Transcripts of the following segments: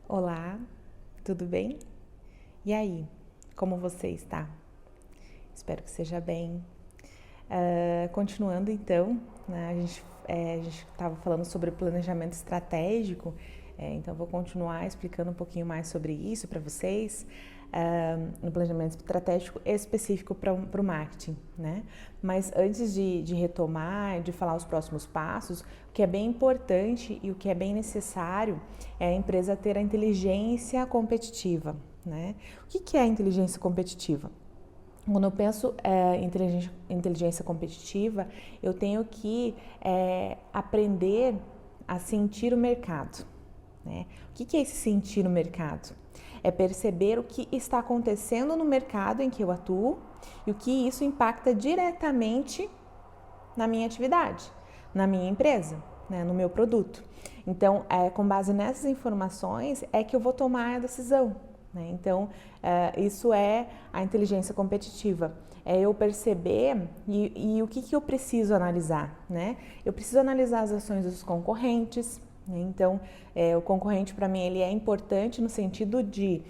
Olá, tudo bem? E aí, como você está? Espero que seja bem. Continuando então, né, a gente estava falando sobre planejamento estratégico, então vou continuar explicando um pouquinho mais sobre isso para vocês, no planejamento estratégico específico para o marketing, né? Mas antes de retomar, de falar os próximos passos, o que é bem importante e o que é bem necessário é a empresa ter a inteligência competitiva, né? O que é a inteligência competitiva? Quando eu penso em inteligência competitiva, eu tenho que aprender a sentir o mercado, né? O que é esse sentir o mercado? É perceber o que está acontecendo no mercado em que eu atuo e o que isso impacta diretamente na minha atividade, na minha empresa, né, no meu produto. Então, com base nessas informações é que eu vou tomar a decisão. Né? Então, isso é a inteligência competitiva. É eu perceber e o que eu preciso analisar. Né? Eu preciso analisar as ações dos concorrentes. Né? Então, o concorrente para mim ele é importante no sentido de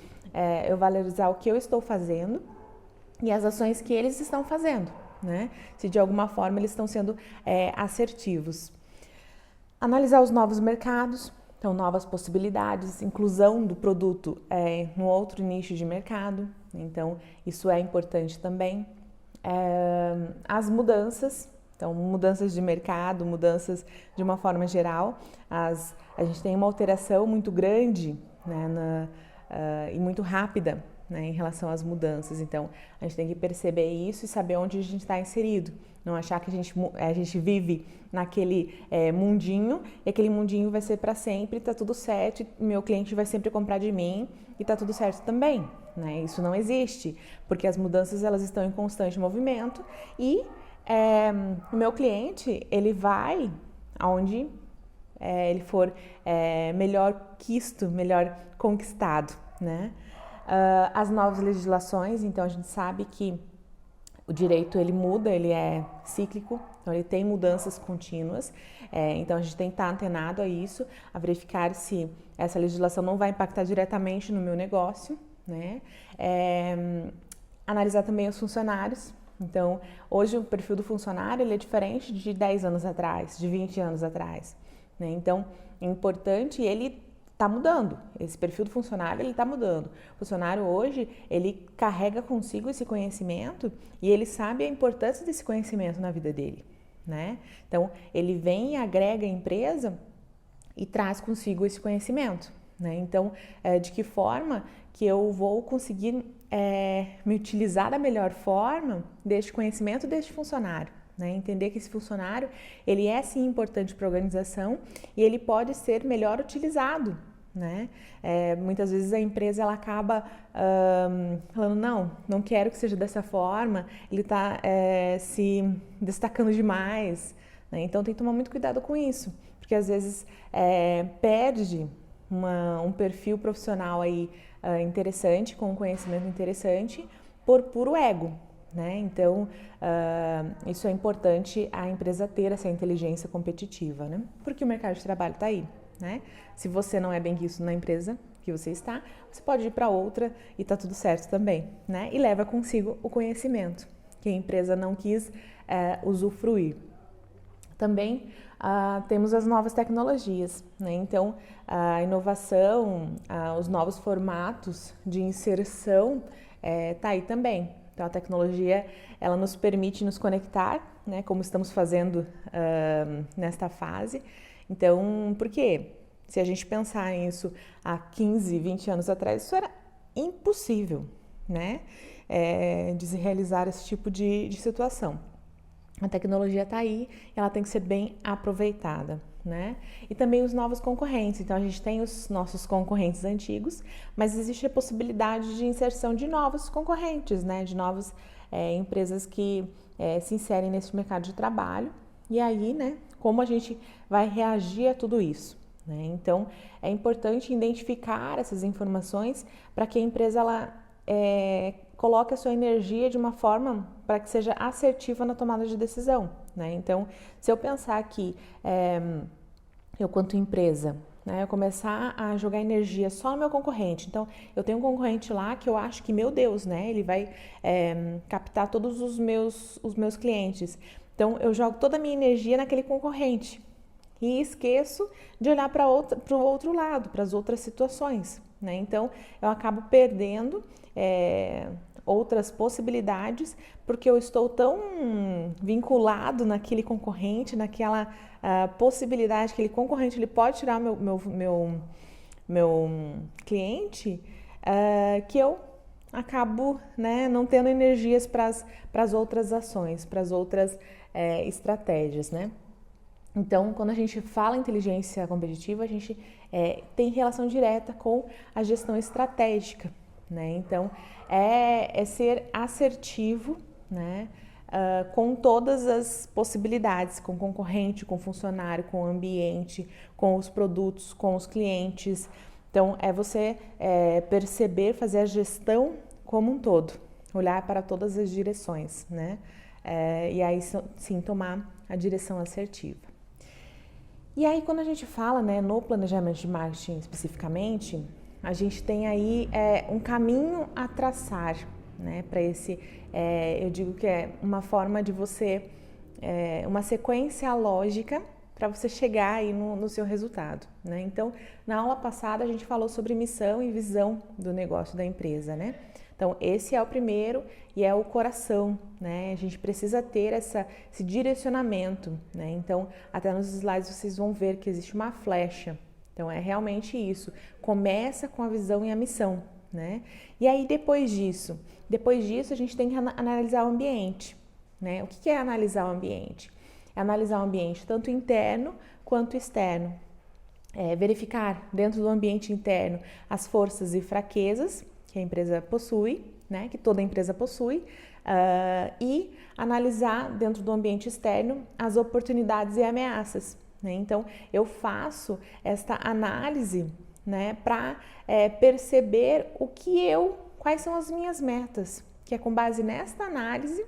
eu valorizar o que eu estou fazendo e as ações que eles estão fazendo. Né? Se de alguma forma eles estão sendo assertivos. Analisar os novos mercados, então novas possibilidades, inclusão do produto no outro nicho de mercado, então isso é importante também. As mudanças, então mudanças de mercado, mudanças de uma forma geral, a gente tem uma alteração muito grande, né, e muito rápida, né, em relação às mudanças. Então, a gente tem que perceber isso e saber onde a gente está inserido. Não achar que a gente vive naquele mundinho e aquele mundinho vai ser para sempre, tá tudo certo, e meu cliente vai sempre comprar de mim e tá tudo certo também. Né? Isso não existe, porque as mudanças elas estão em constante movimento e o meu cliente ele vai aonde ele for melhor quisto, melhor conquistado. Né? As novas legislações, então a gente sabe que o direito ele muda, ele é cíclico, então ele tem mudanças contínuas, então a gente tem que estar antenado a isso, a verificar se essa legislação não vai impactar diretamente no meu negócio, né? Analisar também os funcionários, então hoje o perfil do funcionário ele é diferente de 10 anos atrás, de 20 anos atrás, né? Então é importante ele está mudando, esse perfil do funcionário ele está mudando. O funcionário hoje ele carrega consigo esse conhecimento e ele sabe a importância desse conhecimento na vida dele, né? Então ele vem e agrega a empresa e traz consigo esse conhecimento, né? Então de que forma que eu vou conseguir me utilizar da melhor forma deste conhecimento deste funcionário? Né? Entender que esse funcionário ele é sim importante para a organização e ele pode ser melhor utilizado. Né? Muitas vezes a empresa ela acaba falando não quero que seja dessa forma, ele está se destacando demais. Né? Então tem que tomar muito cuidado com isso, porque às vezes perde um perfil profissional aí, interessante, com um conhecimento interessante, por puro ego. Né? Então, isso é importante a empresa ter essa inteligência competitiva, né? Porque o mercado de trabalho está aí. Né? Se você não é bem quisto na empresa que você está, você pode ir para outra e está tudo certo também. Né? E leva consigo o conhecimento que a empresa não quis usufruir. Também temos as novas tecnologias, né? Então a inovação, os novos formatos de inserção tá aí também. Então a tecnologia ela nos permite nos conectar, né? Como estamos fazendo nesta fase. Então, por quê? Se a gente pensar nisso há 15, 20 anos atrás, isso era impossível, né? De se realizar esse tipo de situação. A tecnologia está aí e ela tem que ser bem aproveitada, né? E também os novos concorrentes. Então, a gente tem os nossos concorrentes antigos, mas existe a possibilidade de inserção de novos concorrentes, né? De novas empresas que se inserem nesse mercado de trabalho. E aí, né? Como a gente vai reagir a tudo isso, né? Então, é importante identificar essas informações para que a empresa ela coloque a sua energia de uma forma para que seja assertiva na tomada de decisão, né? Então, se eu pensar que eu, quanto empresa, né? Eu começar a jogar energia só no meu concorrente. Então, eu tenho um concorrente lá que eu acho que, meu Deus, né? Ele vai captar todos os meus clientes. Então, eu jogo toda a minha energia naquele concorrente e esqueço de olhar para o outro lado, para as outras situações, né? Então, eu acabo perdendo outras possibilidades porque eu estou tão vinculado naquele concorrente, naquela possibilidade que aquele concorrente ele pode tirar meu cliente, que eu acabo, né, não tendo energias para as outras ações, para as outras estratégias, né? Então, quando a gente fala em inteligência competitiva, a gente tem relação direta com a gestão estratégica, né? Então, é ser assertivo, né? Com todas as possibilidades, com o concorrente, com o funcionário, com o ambiente, com os produtos, com os clientes. Então, é você perceber, fazer a gestão como um todo, olhar para todas as direções, né? E aí, sim, tomar a direção assertiva. E aí, quando a gente fala, né, no planejamento de marketing especificamente, a gente tem aí um caminho a traçar, né, para esse, eu digo que é uma forma de você, uma sequência lógica para você chegar aí no seu resultado, né? Então, na aula passada a gente falou sobre missão e visão do negócio da empresa, né? Então, esse é o primeiro e é o coração, né? A gente precisa ter esse direcionamento, né? Então, até nos slides vocês vão ver que existe uma flecha. Então, é realmente isso. Começa com a visão e a missão, né? E aí, depois disso a gente tem que analisar o ambiente, né? O que é analisar o ambiente? É analisar o ambiente tanto interno quanto externo. Verificar dentro do ambiente interno as forças e fraquezas que a empresa possui, né, que toda empresa possui, e analisar dentro do ambiente externo as oportunidades e ameaças, né? Então, eu faço esta análise, né, para perceber quais são as minhas metas, que é com base nesta análise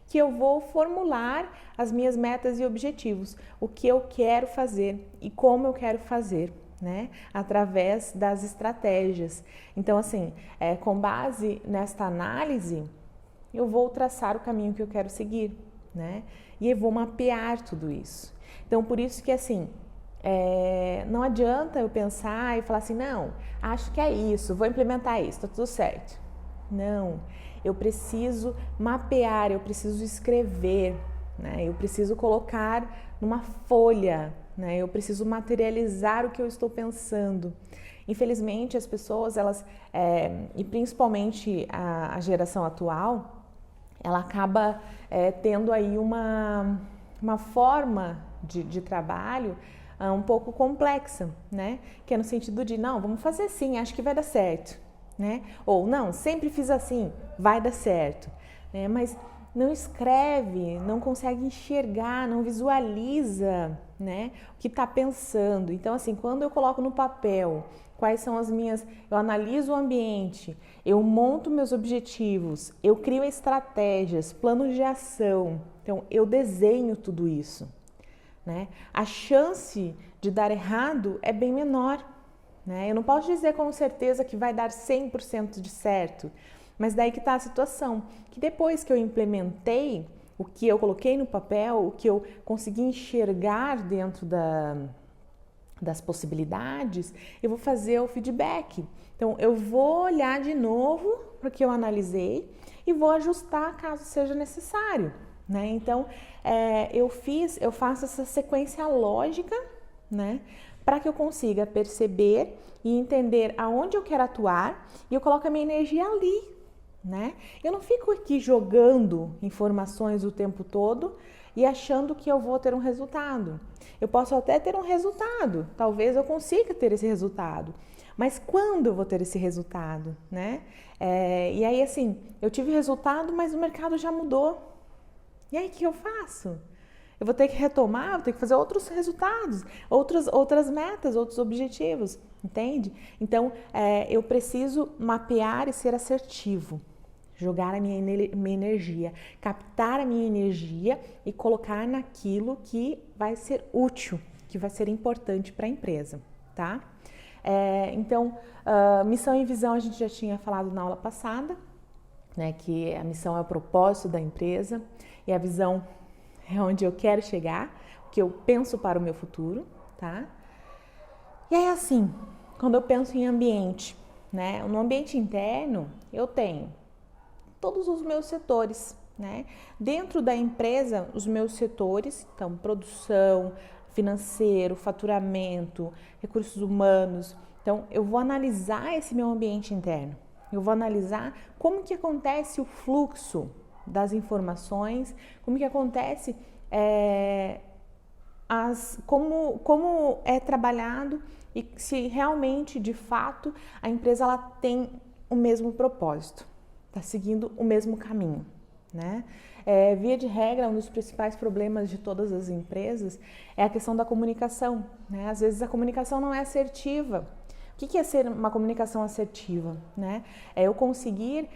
que eu vou formular as minhas metas e objetivos, o que eu quero fazer e como eu quero fazer, né? Através das estratégias. Então, assim, com base nesta análise, eu vou traçar o caminho que eu quero seguir, né? E eu vou mapear tudo isso. Então, por isso que, assim, não adianta eu pensar e falar assim, não, acho que é isso, vou implementar isso, tá tudo certo. Não, eu preciso mapear, eu preciso escrever, né? Eu preciso colocar numa folha, né? Eu preciso materializar o que eu estou pensando. Infelizmente, as pessoas, elas, e principalmente a geração atual, ela acaba tendo aí uma forma de trabalho um pouco complexa, né? Que é no sentido de, não, vamos fazer assim, acho que vai dar certo, né? Ou, não, sempre fiz assim, vai dar certo, né? Mas não escreve, não consegue enxergar, não visualiza, né, o que está pensando. Então, assim, quando eu coloco no papel quais são eu analiso o ambiente, eu monto meus objetivos, eu crio estratégias, planos de ação, então eu desenho tudo isso, né? A chance de dar errado é bem menor, né? Eu não posso dizer com certeza que vai dar 100% de certo, mas daí que está a situação, que depois que eu implementei o que eu coloquei no papel, o que eu consegui enxergar dentro das possibilidades, eu vou fazer o feedback. Então, eu vou olhar de novo para o que eu analisei e vou ajustar caso seja necessário, né? Então, eu faço essa sequência lógica, né? Para que eu consiga perceber e entender aonde eu quero atuar e eu coloco a minha energia ali, né? Eu não fico aqui jogando informações o tempo todo e achando que eu vou ter um resultado. Eu posso até ter um resultado, talvez eu consiga ter esse resultado, mas quando eu vou ter esse resultado, né? E aí, assim, eu tive resultado, mas o mercado já mudou. E aí, o que eu faço? Eu vou ter que retomar, vou ter que fazer outros resultados, outras metas, outros objetivos, entende? Então, eu preciso mapear e ser assertivo. Jogar a minha energia, captar a minha energia e colocar naquilo que vai ser útil, que vai ser importante para a empresa. tá? Então, missão e visão a gente já tinha falado na aula passada, né? Que a missão é o propósito da empresa e a visão é onde eu quero chegar, o que eu penso para o meu futuro, tá? E aí, assim, quando eu penso em ambiente, né? No ambiente interno, eu tenho todos os meus setores, né? Dentro da empresa, os meus setores, então, produção, financeiro, faturamento, recursos humanos. Então, eu vou analisar esse meu ambiente interno. Eu vou analisar como que acontece o fluxo das informações, como que acontece como é trabalhado e se realmente, de fato, a empresa ela tem o mesmo propósito, está seguindo o mesmo caminho, né? Via de regra, um dos principais problemas de todas as empresas é a questão da comunicação, né? Às vezes a comunicação não é assertiva. O que é ser uma comunicação assertiva, né? É eu conseguir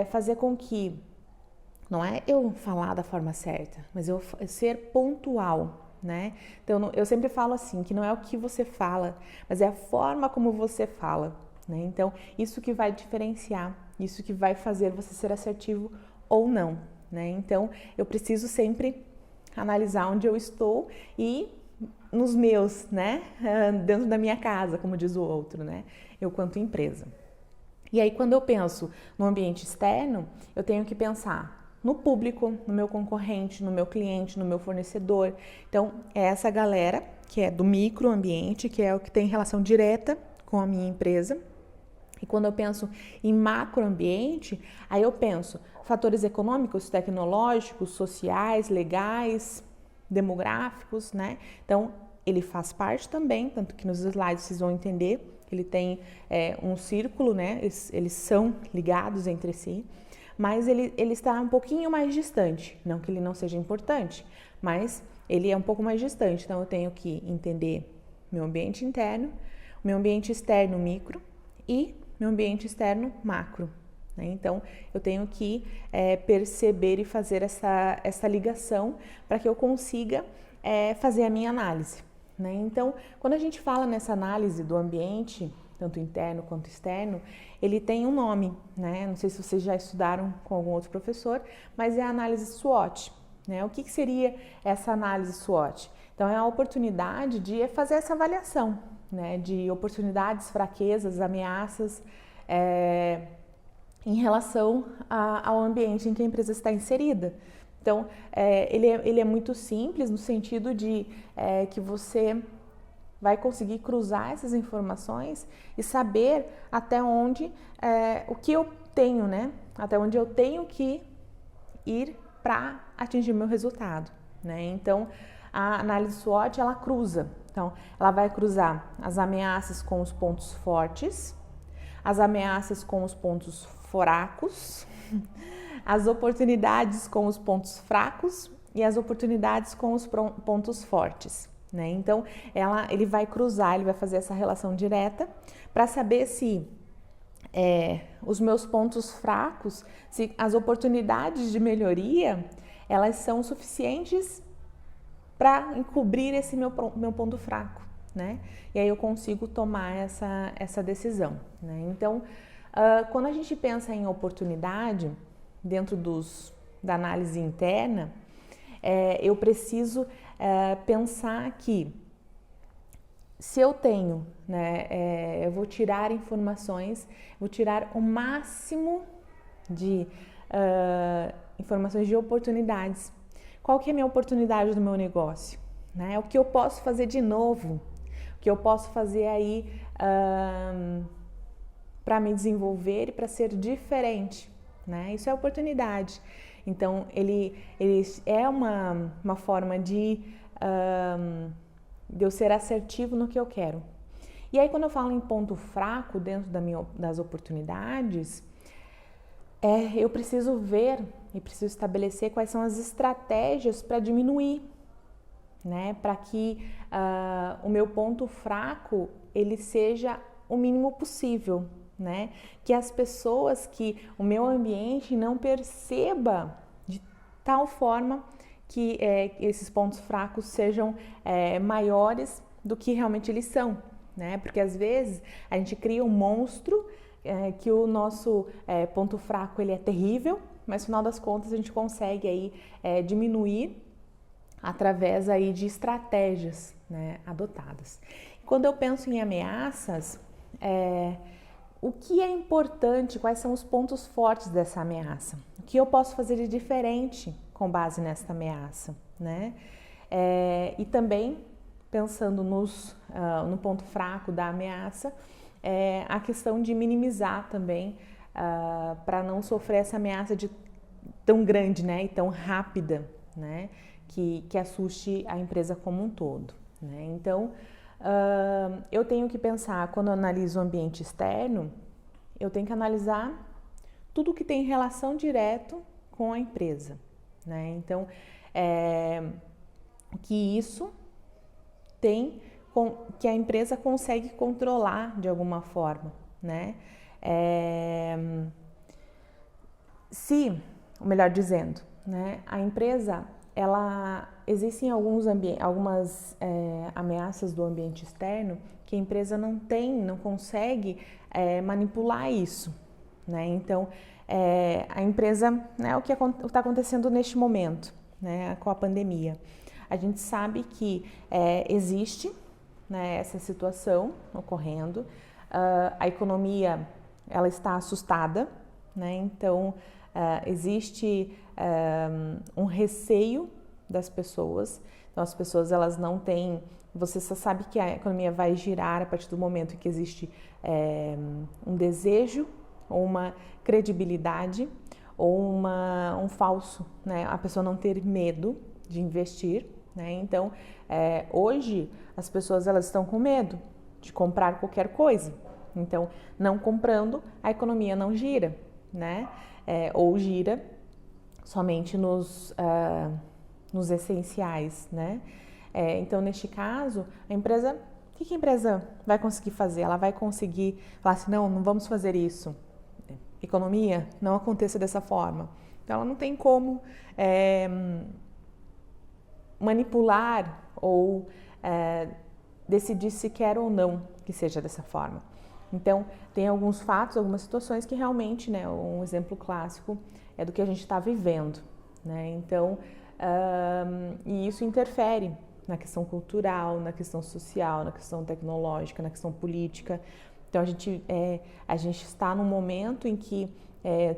fazer com que, não é eu falar da forma certa, mas eu ser pontual, né? Então, eu sempre falo assim, que não é o que você fala, mas é a forma como você fala, né? Então, isso que vai diferenciar, isso que vai fazer você ser assertivo ou não, né? Então, eu preciso sempre analisar onde eu estou e nos meus, né? Dentro da minha casa, como diz o outro, né? Eu quanto empresa. E aí, quando eu penso no ambiente externo, eu tenho que pensar no público, no meu concorrente, no meu cliente, no meu fornecedor. Então, é essa galera que é do microambiente, que é o que tem relação direta com a minha empresa. E quando eu penso em macroambiente, aí eu penso fatores econômicos, tecnológicos, sociais, legais, demográficos, né? Então, ele faz parte também, tanto que nos slides vocês vão entender, ele tem um círculo, né? Eles são ligados entre si, mas ele está um pouquinho mais distante, não que ele não seja importante, mas ele é um pouco mais distante, então eu tenho que entender meu ambiente interno, meu ambiente externo micro e meu ambiente externo macro, né? Então eu tenho que perceber e fazer essa ligação para que eu consiga fazer a minha análise, né? Então, quando a gente fala nessa análise do ambiente, tanto interno quanto externo, ele tem um nome, né? Não sei se vocês já estudaram com algum outro professor, mas é a análise SWOT, né? O que seria essa análise SWOT? Então, é a oportunidade de fazer essa avaliação, né? De oportunidades, fraquezas, ameaças, em relação ao ambiente em que a empresa está inserida. Então, ele é muito simples no sentido de que você vai conseguir cruzar essas informações e saber até onde, o que eu tenho, né? Até onde eu tenho que ir para atingir meu resultado, né? Então, a análise SWOT, ela cruza. Então, ela vai cruzar as ameaças com os pontos fortes, as ameaças com os pontos fracos, as oportunidades com os pontos fracos e as oportunidades com os pontos fortes, né? Então, ele vai cruzar, ele vai fazer essa relação direta para saber se os meus pontos fracos, se as oportunidades de melhoria, elas são suficientes para encobrir esse meu ponto fraco, né? E aí eu consigo tomar essa decisão, né? Então, quando a gente pensa em oportunidade, dentro da análise interna, eu preciso pensar que se eu tenho, né, eu vou tirar informações, vou tirar o máximo de informações de oportunidades. Qual que é a minha oportunidade do meu negócio? Né? O que eu posso fazer de novo? O que eu posso fazer aí para me desenvolver e para ser diferente? Né? Isso é oportunidade. Então, ele é uma forma de eu ser assertivo no que eu quero. E aí, quando eu falo em ponto fraco dentro das oportunidades, eu preciso ver e preciso estabelecer quais são as estratégias para diminuir, né? Para que o meu ponto fraco ele seja o mínimo possível, né? Que as pessoas, que o meu ambiente não perceba de tal forma que esses pontos fracos sejam maiores do que realmente eles são, né? Porque às vezes a gente cria um monstro que o nosso ponto fraco ele é terrível, mas no final das contas a gente consegue aí diminuir através aí de estratégias, né, adotadas. Quando eu penso em ameaças, o que é importante, quais são os pontos fortes dessa ameaça? O que eu posso fazer de diferente com base nessa ameaça, né? E também, pensando no ponto fraco da ameaça, a questão de minimizar também, para não sofrer essa ameaça tão grande, né, e tão rápida, né, que assuste a empresa como um todo, né? Então, eu tenho que pensar, quando eu analiso o ambiente externo, eu tenho que analisar tudo que tem relação direto com a empresa, né? Então, que isso que a empresa consegue controlar de alguma forma, né? Ou melhor dizendo, né, a empresa, existem algumas ameaças do ambiente externo que a empresa não consegue manipular isso, né? Então, a empresa, né, o que está acontecendo neste momento, né, com a pandemia, a gente sabe que existe, né, essa situação ocorrendo, a economia ela está assustada, né? Então existe um receio das pessoas. Então as pessoas elas não têm, você só sabe que a economia vai girar a partir do momento em que existe um desejo ou uma credibilidade ou um falso, né? A pessoa não ter medo de investir, né? Então hoje as pessoas elas estão com medo de comprar qualquer coisa. Então, não comprando, a economia não gira, né? Ou gira somente nos essenciais, né? Então, neste caso, o que a empresa vai conseguir fazer? Ela vai conseguir falar assim, não vamos fazer isso. Economia, não aconteça dessa forma. Então, ela não tem como manipular ou decidir se quer ou não que seja dessa forma. Então, tem alguns fatos, algumas situações que realmente, né, um exemplo clássico é do que a gente está vivendo, né? Então, e isso interfere na questão cultural, na questão social, na questão tecnológica, na questão política. Então, a gente está num momento em que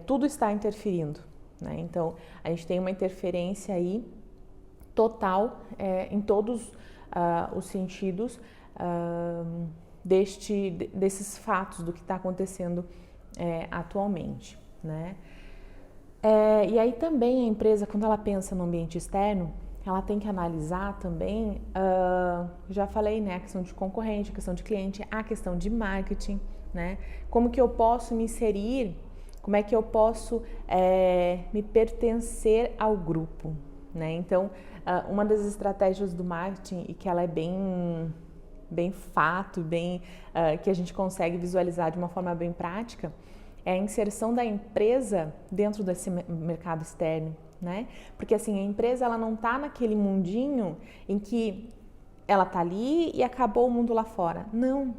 tudo está interferindo, né? Então, a gente tem uma interferência aí total em todos os sentidos desses fatos do que está acontecendo atualmente, né? E aí também a empresa, quando ela pensa no ambiente externo, ela tem que analisar também, já falei, né, a questão de concorrente, a questão de cliente, a questão de marketing, né? Como que eu posso me inserir, como é que eu posso me pertencer ao grupo, né? Então, uma das estratégias do marketing, e que ela é bem fato, que a gente consegue visualizar de uma forma bem prática, é a inserção da empresa dentro desse mercado externo, né? Porque assim, a empresa ela não está naquele mundinho em que ela está ali e acabou o mundo lá fora. Não.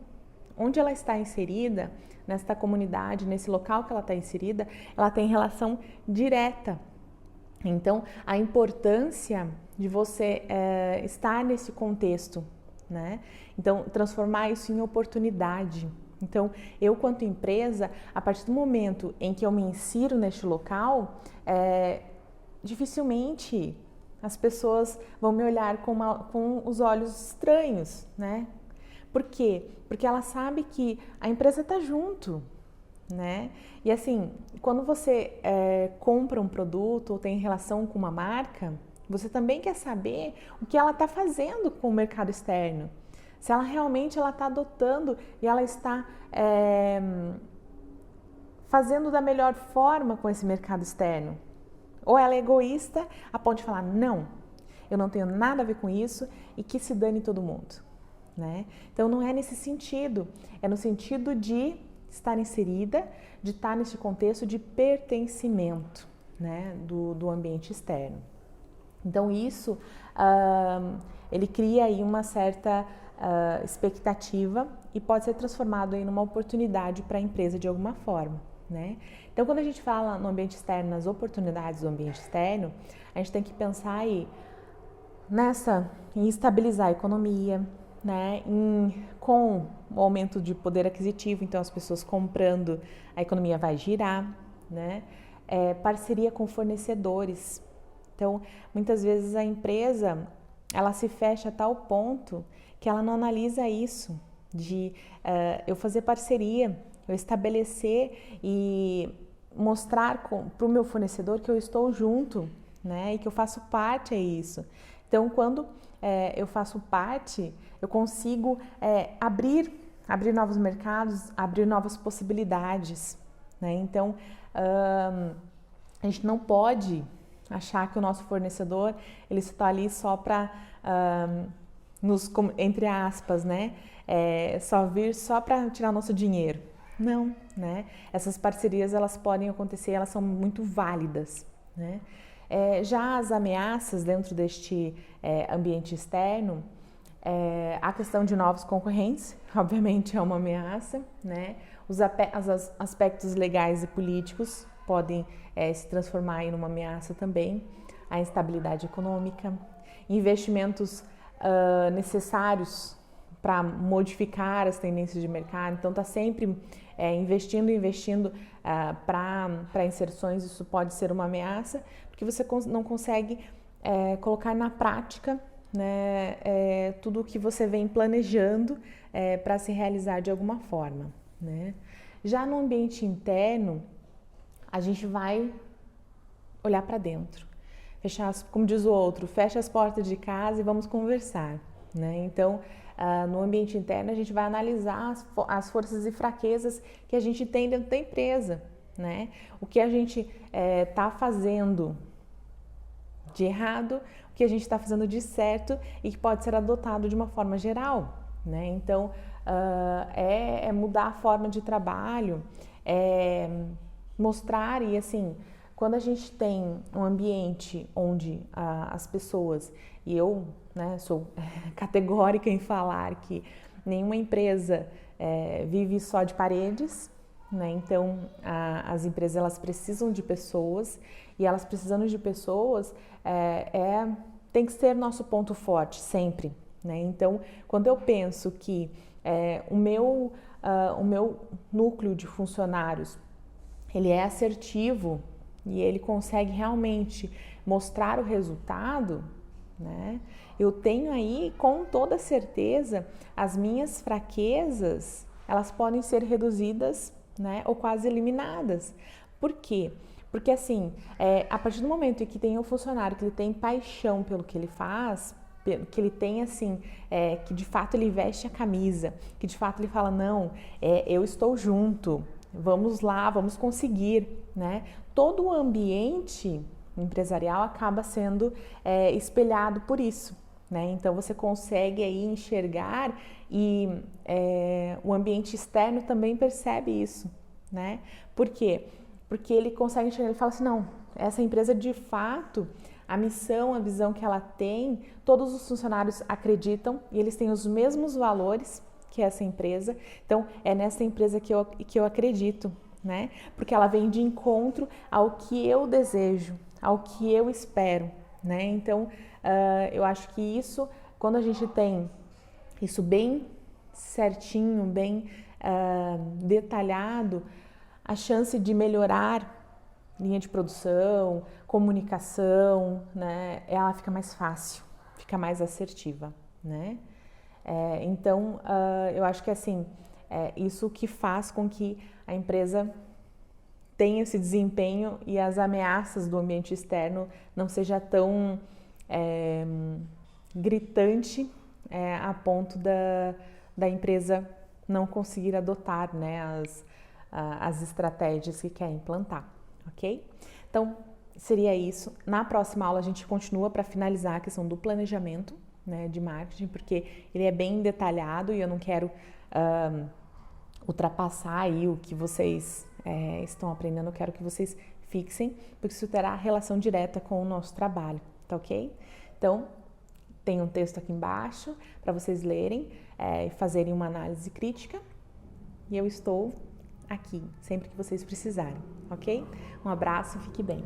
Onde ela está inserida, nesta comunidade, nesse local que ela está inserida, ela tem relação direta. Então, a importância de você estar nesse contexto, né? Então, transformar isso em oportunidade. Então, eu, quanto empresa, a partir do momento em que eu me insiro neste local, dificilmente as pessoas vão me olhar com os olhos estranhos, né? Por quê? Porque ela sabe que a empresa está junto, né? E assim, quando você compra um produto ou tem relação com uma marca, você também quer saber o que ela está fazendo com o mercado externo. Se ela realmente está adotando e ela está fazendo da melhor forma com esse mercado externo. Ou ela é egoísta a ponto de falar, não, eu não tenho nada a ver com isso e que se dane todo mundo, né? Então não é nesse sentido, é no sentido de estar inserida, de estar nesse contexto de pertencimento, né, do ambiente externo. Então isso, ele cria aí uma certa expectativa e pode ser transformado em uma oportunidade para a empresa de alguma forma, né? Então, quando a gente fala no ambiente externo, nas oportunidades do ambiente externo, a gente tem que pensar aí em estabilizar a economia, né? Com o aumento de poder aquisitivo, então as pessoas comprando, a economia vai girar, né? Parceria com fornecedores. Então, muitas vezes a empresa, ela se fecha a tal ponto que ela não analisa isso, de eu fazer parceria, eu estabelecer e mostrar para o meu fornecedor que eu estou junto, né? E que eu faço parte a isso. Então, quando eu faço parte, eu consigo abrir novos mercados, abrir novas possibilidades, né? Então, a gente não pode achar que o nosso fornecedor ele está ali só para entre aspas, né? Só vir só para tirar nosso dinheiro. Não, né? Essas parcerias elas podem acontecer, elas são muito válidas, né? Já as ameaças dentro deste ambiente externo, a questão de novos concorrentes, obviamente é uma ameaça, né? Os aspectos legais e políticos podem se transformar em uma ameaça também, a instabilidade econômica, investimentos necessários para modificar as tendências de mercado, então está sempre investindo para inserções, isso pode ser uma ameaça, porque você não consegue colocar na prática, né, tudo o que você vem planejando para se realizar de alguma forma, né? Já no ambiente interno, a gente vai olhar para dentro, como diz o outro, fecha as portas de casa e vamos conversar, né? Então, no ambiente interno, a gente vai analisar as forças e fraquezas que a gente tem dentro da empresa, né? O que a gente está fazendo de errado, o que a gente está fazendo de certo e que pode ser adotado de uma forma geral, né? Então, mudar a forma de trabalho, mostrar e assim, quando a gente tem um ambiente onde as pessoas, e eu sou categórica em falar que nenhuma empresa vive só de paredes, né? Então as empresas elas precisam de pessoas e elas precisando de pessoas tem que ser nosso ponto forte sempre, né? Então quando eu penso que o meu núcleo de funcionários ele é assertivo e ele consegue realmente mostrar o resultado, né? Eu tenho aí com toda certeza as minhas fraquezas, elas podem ser reduzidas, né, ou quase eliminadas. Por quê? Porque assim, a partir do momento em que tem um funcionário que ele tem paixão pelo que ele faz, que ele tem assim, que de fato ele veste a camisa, que de fato ele fala, não, eu estou junto, vamos lá, vamos conseguir, né? Todo o ambiente empresarial acaba sendo espelhado por isso, né? Então você consegue aí enxergar e o ambiente externo também percebe isso, né? Por quê? Porque ele consegue enxergar, ele fala assim, não, essa empresa de fato, a missão, a visão que ela tem, todos os funcionários acreditam e eles têm os mesmos valores que essa empresa, então é nessa empresa que eu acredito, né? Porque ela vem de encontro ao que eu desejo, ao que eu espero, né? Então, eu acho que isso, quando a gente tem isso bem certinho, bem detalhado, a chance de melhorar linha de produção, comunicação, né? Ela fica mais fácil, fica mais assertiva, né? Então, eu acho que assim, isso que faz com que a empresa tenha esse desempenho e as ameaças do ambiente externo não seja tão gritante a ponto da empresa não conseguir adotar, né, as estratégias que quer implantar, ok? Então, seria isso. Na próxima aula a gente continua para finalizar a questão do planejamento, né, de marketing, porque ele é bem detalhado e eu não quero ultrapassar aí o que vocês estão aprendendo, eu quero que vocês fixem, porque isso terá relação direta com o nosso trabalho, tá ok? Então, Tem um texto aqui embaixo para vocês lerem e fazerem uma análise crítica. E eu estou aqui sempre que vocês precisarem, ok? Um abraço, fique bem.